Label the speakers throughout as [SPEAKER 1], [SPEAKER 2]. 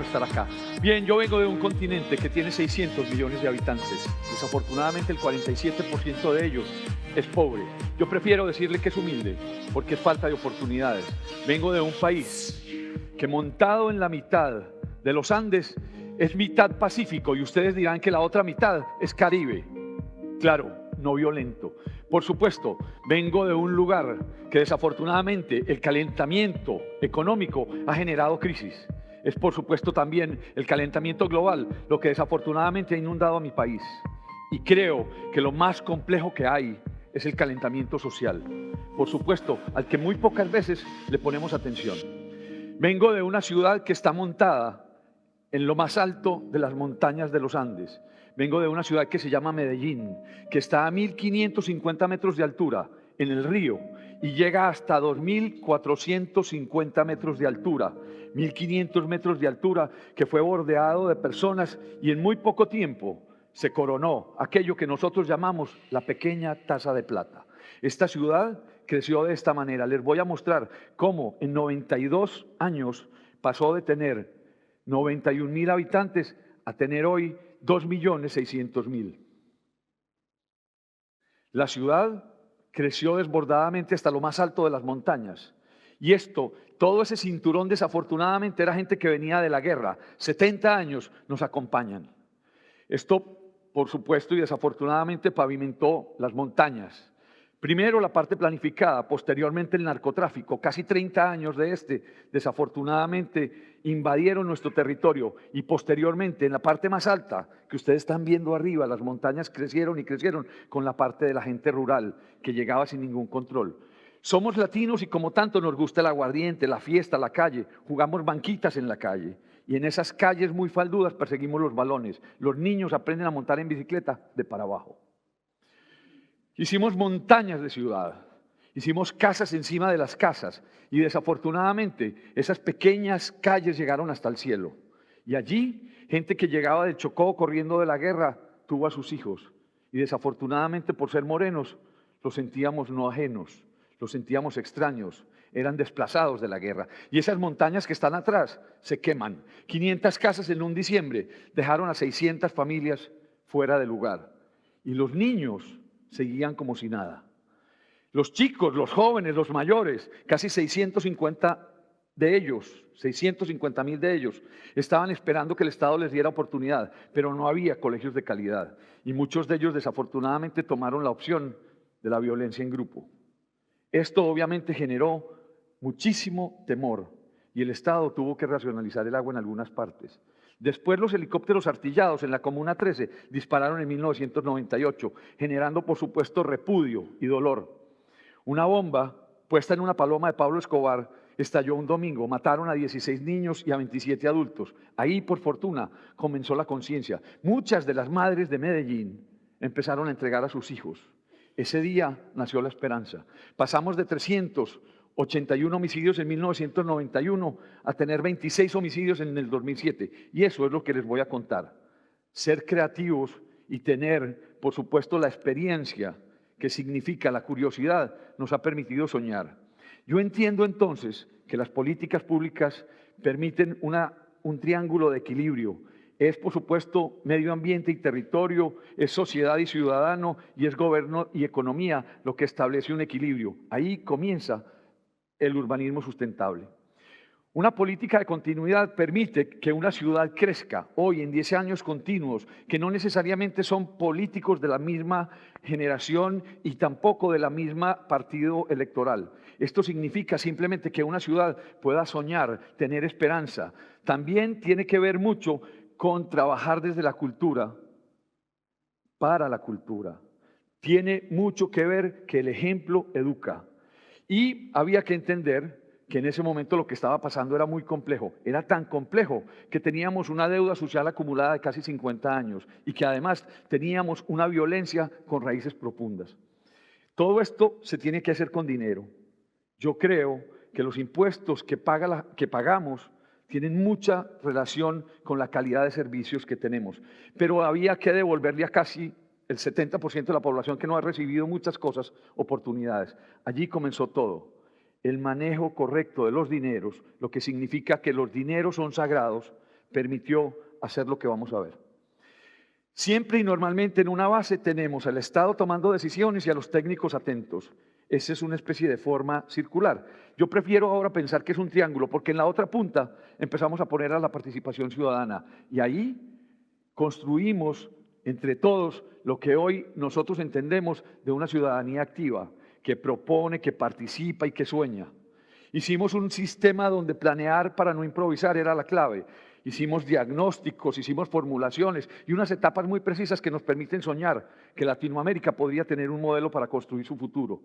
[SPEAKER 1] bueno estar acá. Bien, yo vengo de un continente que tiene 600 millones de habitantes. Desafortunadamente el 47% de ellos es pobre. Yo prefiero decirle que es humilde, porque es falta de oportunidades. Vengo de un país que montado en la mitad de los Andes es mitad Pacífico y ustedes dirán que la otra mitad es Caribe. Claro, no violento. Por supuesto, vengo de un lugar que desafortunadamente el calentamiento económico ha generado crisis. Es por supuesto también el calentamiento global lo que desafortunadamente ha inundado a mi país. Y creo que lo más complejo que hay es el calentamiento social. Por supuesto, al que muy pocas veces le ponemos atención. Vengo de una ciudad que está montada en lo más alto de las montañas de los Andes. Vengo de una ciudad que se llama Medellín, que está a 1550 metros de altura en el río y llega hasta 2450 metros de altura, 1500 metros de altura, que fue bordeado de personas y en muy poco tiempo se coronó aquello que nosotros llamamos la pequeña taza de plata. Esta ciudad creció de esta manera. Les voy a mostrar cómo en 92 años pasó de tener 91.000 habitantes a tener hoy 2.600.000. La ciudad creció desbordadamente hasta lo más alto de las montañas. Y esto, todo ese cinturón desafortunadamente era gente que venía de la guerra. 70 años nos acompañan. Esto, por supuesto y desafortunadamente, pavimentó las montañas. Primero la parte planificada, posteriormente el narcotráfico. Casi 30 años de desafortunadamente, invadieron nuestro territorio. Y posteriormente, en la parte más alta, que ustedes están viendo arriba, las montañas crecieron y crecieron con la parte de la gente rural, que llegaba sin ningún control. Somos latinos y como tanto nos gusta el aguardiente, la fiesta, la calle. Jugamos banquitas en la calle. Y en esas calles muy faldudas perseguimos los balones. Los niños aprenden a montar en bicicleta de para abajo. Hicimos montañas de ciudad, hicimos casas encima de las casas y desafortunadamente esas pequeñas calles llegaron hasta el cielo. Y allí, gente que llegaba del Chocó corriendo de la guerra, tuvo a sus hijos. Y desafortunadamente por ser morenos, los sentíamos no ajenos, los sentíamos extraños, eran desplazados de la guerra. Y esas montañas que están atrás se queman. 500 casas en un diciembre dejaron a 600 familias fuera de lugar. Y los niños seguían como si nada. Los chicos, los jóvenes, los mayores, casi 650.000 de ellos, estaban esperando que el Estado les diera oportunidad, pero no había colegios de calidad. Y muchos de ellos desafortunadamente tomaron la opción de la violencia en grupo. Esto obviamente generó muchísimo temor y el Estado tuvo que racionalizar el agua en algunas partes. Después los helicópteros artillados en la Comuna 13 dispararon en 1998, generando por supuesto repudio y dolor. Una bomba puesta en una paloma de Pablo Escobar estalló un domingo, mataron a 16 niños y a 27 adultos. Ahí por fortuna comenzó la conciencia. Muchas de las madres de Medellín empezaron a entregar a sus hijos. Ese día nació la esperanza. Pasamos de 381 homicidios en 1991 a tener 26 homicidios en el 2007. Y eso es lo que les voy a contar. Ser creativos y tener, por supuesto, la experiencia que significa la curiosidad nos ha permitido soñar. Yo entiendo entonces que las políticas públicas permiten un triángulo de equilibrio. Es, por supuesto, medio ambiente y territorio, es sociedad y ciudadano, y es gobierno y economía lo que establece un equilibrio. Ahí comienza el urbanismo sustentable. Una política de continuidad permite que una ciudad crezca hoy en 10 años continuos, que no necesariamente son políticos de la misma generación y tampoco de la misma partido electoral. Esto significa simplemente que una ciudad pueda soñar, tener esperanza. También tiene que ver mucho con trabajar desde la cultura, para la cultura. Tiene mucho que ver que el ejemplo educa. Y había que entender que en ese momento lo que estaba pasando era muy complejo. Era tan complejo que teníamos una deuda social acumulada de casi 50 años y que además teníamos una violencia con raíces profundas. Todo esto se tiene que hacer con dinero. Yo creo que los impuestos que pagamos tienen mucha relación con la calidad de servicios que tenemos, pero había que devolverle a casi el 70% de la población que no ha recibido muchas cosas, oportunidades. Allí comenzó todo. El manejo correcto de los dineros, lo que significa que los dineros son sagrados, permitió hacer lo que vamos a ver. Siempre y normalmente en una base tenemos al Estado tomando decisiones y a los técnicos atentos. Esa es una especie de forma circular. Yo prefiero ahora pensar que es un triángulo, porque en la otra punta empezamos a poner a la participación ciudadana. Y ahí construimos entre todos lo que hoy nosotros entendemos de una ciudadanía activa, que propone, que participa y que sueña. Hicimos un sistema donde planear para no improvisar era la clave. Hicimos diagnósticos, hicimos formulaciones y unas etapas muy precisas que nos permiten soñar que Latinoamérica podría tener un modelo para construir su futuro.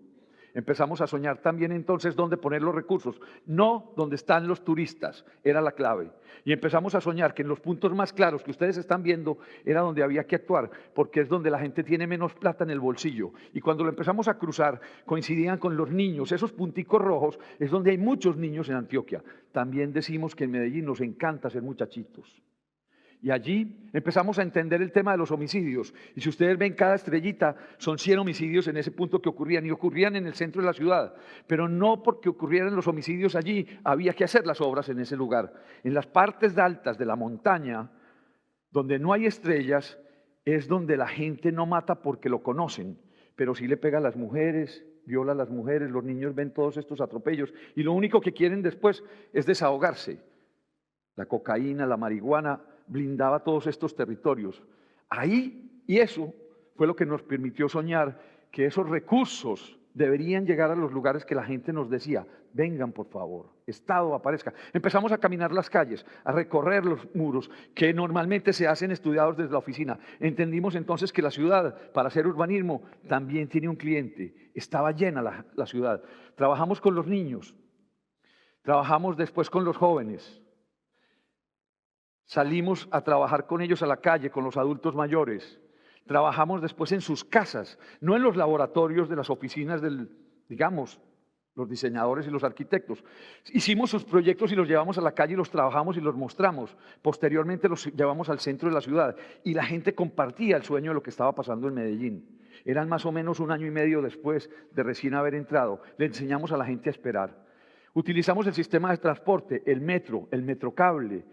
[SPEAKER 1] Empezamos a soñar también entonces dónde poner los recursos, no donde están los turistas, era la clave. Y empezamos a soñar que en los puntos más claros que ustedes están viendo era donde había que actuar, porque es donde la gente tiene menos plata en el bolsillo. Y cuando lo empezamos a cruzar, coincidían con los niños, esos punticos rojos, es donde hay muchos niños en Antioquia. También decimos que en Medellín nos encanta ser muchachitos. Y allí empezamos a entender el tema de los homicidios. Y si ustedes ven cada estrellita, son 100 homicidios en ese punto que ocurrían. Y ocurrían en el centro de la ciudad. Pero no porque ocurrieran los homicidios allí, había que hacer las obras en ese lugar. En las partes altas de la montaña, donde no hay estrellas, es donde la gente no mata porque lo conocen. Pero sí le pega a las mujeres, viola a las mujeres, los niños ven todos estos atropellos. Y lo único que quieren después es desahogarse. La cocaína, la marihuana blindaba todos estos territorios. Ahí, y eso fue lo que nos permitió soñar que esos recursos deberían llegar a los lugares que la gente nos decía, vengan por favor, Estado aparezca. Empezamos a caminar las calles, a recorrer los muros que normalmente se hacen estudiados desde la oficina. Entendimos entonces que la ciudad, para hacer urbanismo, también tiene un cliente. Estaba llena la ciudad. Trabajamos con los niños, trabajamos después con los jóvenes. Salimos a trabajar con ellos a la calle, con los adultos mayores. Trabajamos después en sus casas, no en los laboratorios de las oficinas digamos, los diseñadores y los arquitectos. Hicimos sus proyectos y los llevamos a la calle y los trabajamos y los mostramos. Posteriormente los llevamos al centro de la ciudad y la gente compartía el sueño de lo que estaba pasando en Medellín. Eran más o menos 1 año y medio después de recién haber entrado. Le enseñamos a la gente a esperar. Utilizamos el sistema de transporte, el metro, el metrocable,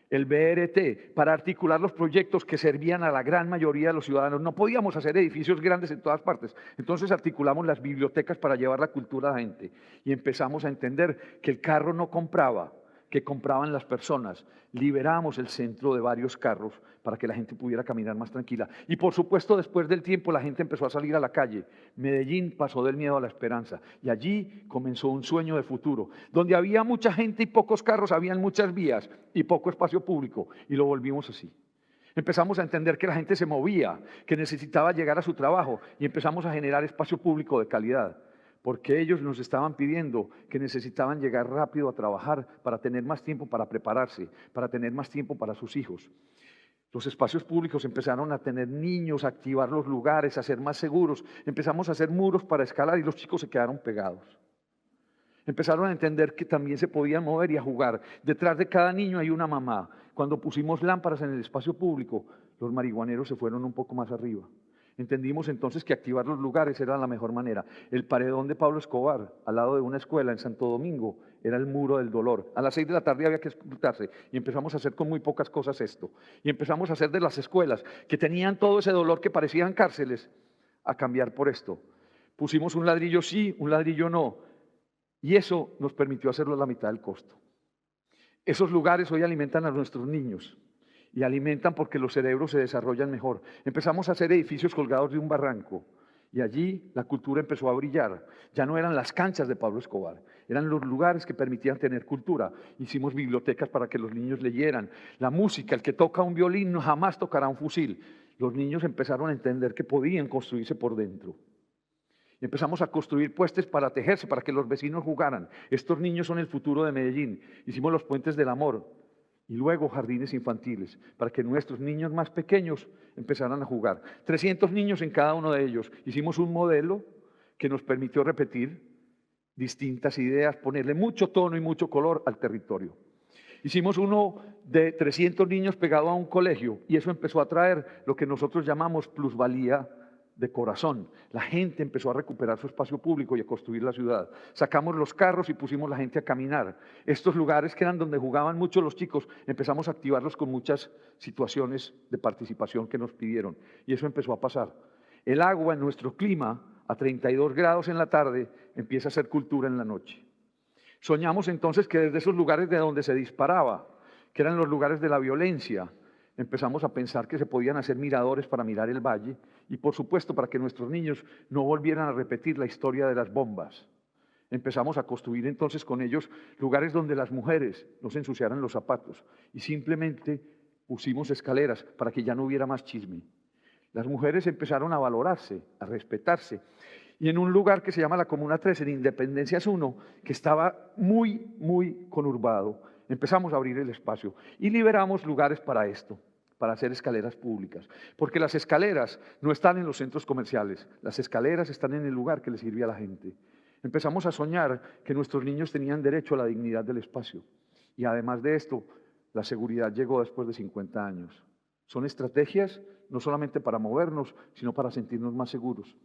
[SPEAKER 1] el BRT, para articular los proyectos que servían a la gran mayoría de los ciudadanos. No podíamos hacer edificios grandes en todas partes. Entonces articulamos las bibliotecas para llevar la cultura a la gente. Y empezamos a entender que el carro no compraba, que compraban las personas. Liberamos el centro de varios carros para que la gente pudiera caminar más tranquila. Y por supuesto, después del tiempo, la gente empezó a salir a la calle. Medellín pasó del miedo a la esperanza. Y allí comenzó un sueño de futuro. Donde había mucha gente y pocos carros, habían muchas vías y poco espacio público. Y lo volvimos así. Empezamos a entender que la gente se movía, que necesitaba llegar a su trabajo. Y empezamos a generar espacio público de calidad. Porque ellos nos estaban pidiendo que necesitaban llegar rápido a trabajar para tener más tiempo para prepararse, para tener más tiempo para sus hijos. Los espacios públicos empezaron a tener niños, a activar los lugares, a ser más seguros. Empezamos a hacer muros para escalar y los chicos se quedaron pegados. Empezaron a entender que también se podían mover y a jugar. Detrás de cada niño hay una mamá. Cuando pusimos lámparas en el espacio público, los marihuaneros se fueron un poco más arriba. Entendimos entonces que activar los lugares era la mejor manera. El paredón de Pablo Escobar, al lado de una escuela en Santo Domingo, era el muro del dolor. A las 6 de la tarde había que escrutarse y empezamos a hacer con muy pocas cosas esto. Y empezamos a hacer de las escuelas, que tenían todo ese dolor que parecían cárceles, a cambiar por esto. Pusimos un ladrillo sí, un ladrillo no. Y eso nos permitió hacerlo a la mitad del costo. Esos lugares hoy alimentan a nuestros niños. Y alimentan porque los cerebros se desarrollan mejor. Empezamos a hacer edificios colgados de un barranco y allí la cultura empezó a brillar. Ya no eran las canchas de Pablo Escobar, eran los lugares que permitían tener cultura. Hicimos bibliotecas para que los niños leyeran. La música, el que toca un violín jamás tocará un fusil. Los niños empezaron a entender que podían construirse por dentro. Y empezamos a construir puentes para tejerse, para que los vecinos jugaran. Estos niños son el futuro de Medellín. Hicimos los puentes del amor. Y luego jardines infantiles, para que nuestros niños más pequeños empezaran a jugar. 300 niños en cada uno de ellos. Hicimos un modelo que nos permitió repetir distintas ideas, ponerle mucho tono y mucho color al territorio. Hicimos uno de 300 niños pegado a un colegio y eso empezó a traer lo que nosotros llamamos plusvalía de corazón. La gente empezó a recuperar su espacio público y a construir la ciudad. Sacamos los carros y pusimos la gente a caminar. Estos lugares que eran donde jugaban mucho los chicos, empezamos a activarlos con muchas situaciones de participación que nos pidieron. Y eso empezó a pasar. El agua en nuestro clima, a 32 grados en la tarde, empieza a ser cultura en la noche. Soñamos entonces que desde esos lugares de donde se disparaba, que eran los lugares de la violencia, empezamos a pensar que se podían hacer miradores para mirar el valle y, por supuesto, para que nuestros niños no volvieran a repetir la historia de las bombas. Empezamos a construir entonces con ellos lugares donde las mujeres no se ensuciaran los zapatos y simplemente pusimos escaleras para que ya no hubiera más chisme. Las mujeres empezaron a valorarse, a respetarse. Y en un lugar que se llama la Comuna 3, en Independencias 1, que estaba muy conurbado, empezamos a abrir el espacio y liberamos lugares para esto, para hacer escaleras públicas. Porque las escaleras no están en los centros comerciales, las escaleras están en el lugar que le sirve a la gente. Empezamos a soñar que nuestros niños tenían derecho a la dignidad del espacio. Y además de esto, la seguridad llegó después de 50 años. Son estrategias no solamente para movernos, sino para sentirnos más seguros.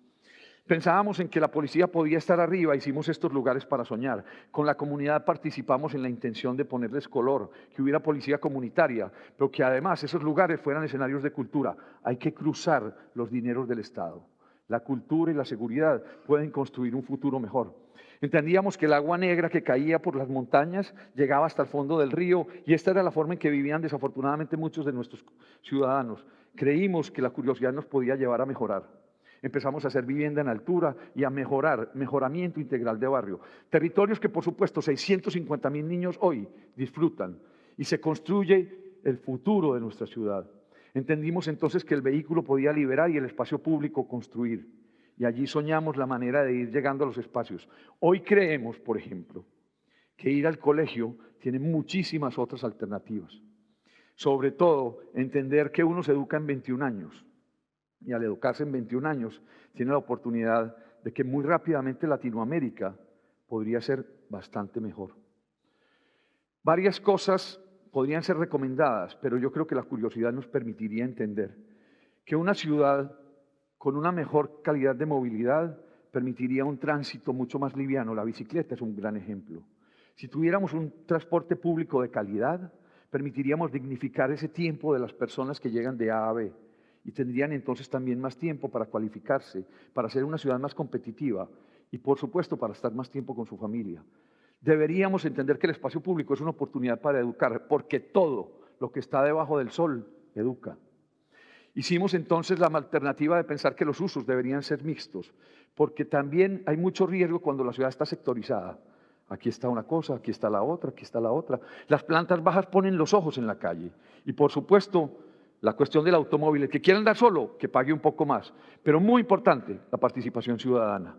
[SPEAKER 1] Pensábamos en que la policía podía estar arriba, hicimos estos lugares para soñar. Con la comunidad participamos en la intención de ponerles color, que hubiera policía comunitaria, pero que además esos lugares fueran escenarios de cultura. Hay que cruzar los dineros del Estado. La cultura y la seguridad pueden construir un futuro mejor. Entendíamos que el agua negra que caía por las montañas llegaba hasta el fondo del río y esta era la forma en que vivían desafortunadamente muchos de nuestros ciudadanos. Creímos que la curiosidad nos podía llevar a mejorar. Empezamos a hacer vivienda en altura y a mejoramiento integral de barrio. Territorios que, por supuesto, 650.000 niños hoy disfrutan y se construye el futuro de nuestra ciudad. Entendimos entonces que el vehículo podía liberar y el espacio público construir. Y allí soñamos la manera de ir llegando a los espacios. Hoy creemos, por ejemplo, que ir al colegio tiene muchísimas otras alternativas. Sobre todo, entender que uno se educa en 21 años. Y al educarse en 21 años, tiene la oportunidad de que muy rápidamente Latinoamérica podría ser bastante mejor. Varias cosas podrían ser recomendadas, pero yo creo que la curiosidad nos permitiría entender que una ciudad con una mejor calidad de movilidad permitiría un tránsito mucho más liviano. La bicicleta es un gran ejemplo. Si tuviéramos un transporte público de calidad, permitiríamos dignificar ese tiempo de las personas que llegan de A a B. Y tendrían entonces también más tiempo para cualificarse, para ser una ciudad más competitiva y, por supuesto, para estar más tiempo con su familia. Deberíamos entender que el espacio público es una oportunidad para educar, porque todo lo que está debajo del sol educa. Hicimos entonces la alternativa de pensar que los usos deberían ser mixtos, porque también hay mucho riesgo cuando la ciudad está sectorizada. Aquí está una cosa, aquí está la otra, aquí está la otra. Las plantas bajas ponen los ojos en la calle y, por supuesto, la cuestión del automóvil, el que quiera andar solo, que pague un poco más. Pero muy importante, la participación ciudadana.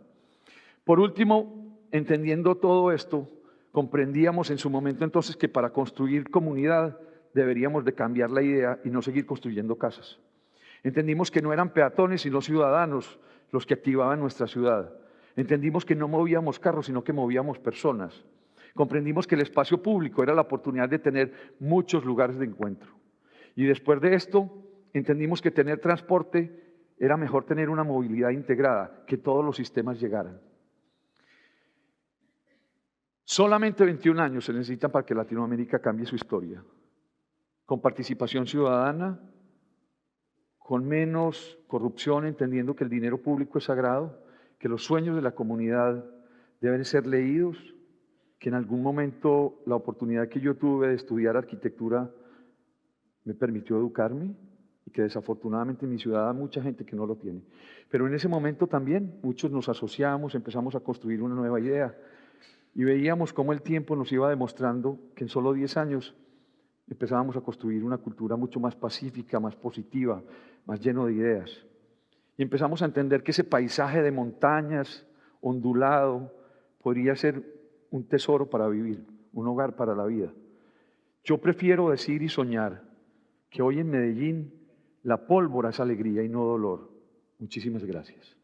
[SPEAKER 1] Por último, entendiendo todo esto, comprendíamos en su momento entonces que para construir comunidad deberíamos de cambiar la idea y no seguir construyendo casas. Entendimos que no eran peatones sino ciudadanos los que activaban nuestra ciudad. Entendimos que no movíamos carros sino que movíamos personas. Comprendimos que el espacio público era la oportunidad de tener muchos lugares de encuentro. Y después de esto, entendimos que tener transporte era mejor tener una movilidad integrada, que todos los sistemas llegaran. Solamente 21 años se necesitan para que Latinoamérica cambie su historia. Con participación ciudadana, con menos corrupción, entendiendo que el dinero público es sagrado, que los sueños de la comunidad deben ser leídos, que en algún momento la oportunidad que yo tuve de estudiar arquitectura me permitió educarme y que desafortunadamente en mi ciudad hay mucha gente que no lo tiene. Pero en ese momento también muchos nos asociamos, empezamos a construir una nueva idea y veíamos cómo el tiempo nos iba demostrando que en solo 10 años empezábamos a construir una cultura mucho más pacífica, más positiva, más lleno de ideas. Y empezamos a entender que ese paisaje de montañas ondulado podría ser un tesoro para vivir, un hogar para la vida. Yo prefiero decir y soñar que hoy en Medellín la pólvora es alegría y no dolor. Muchísimas gracias.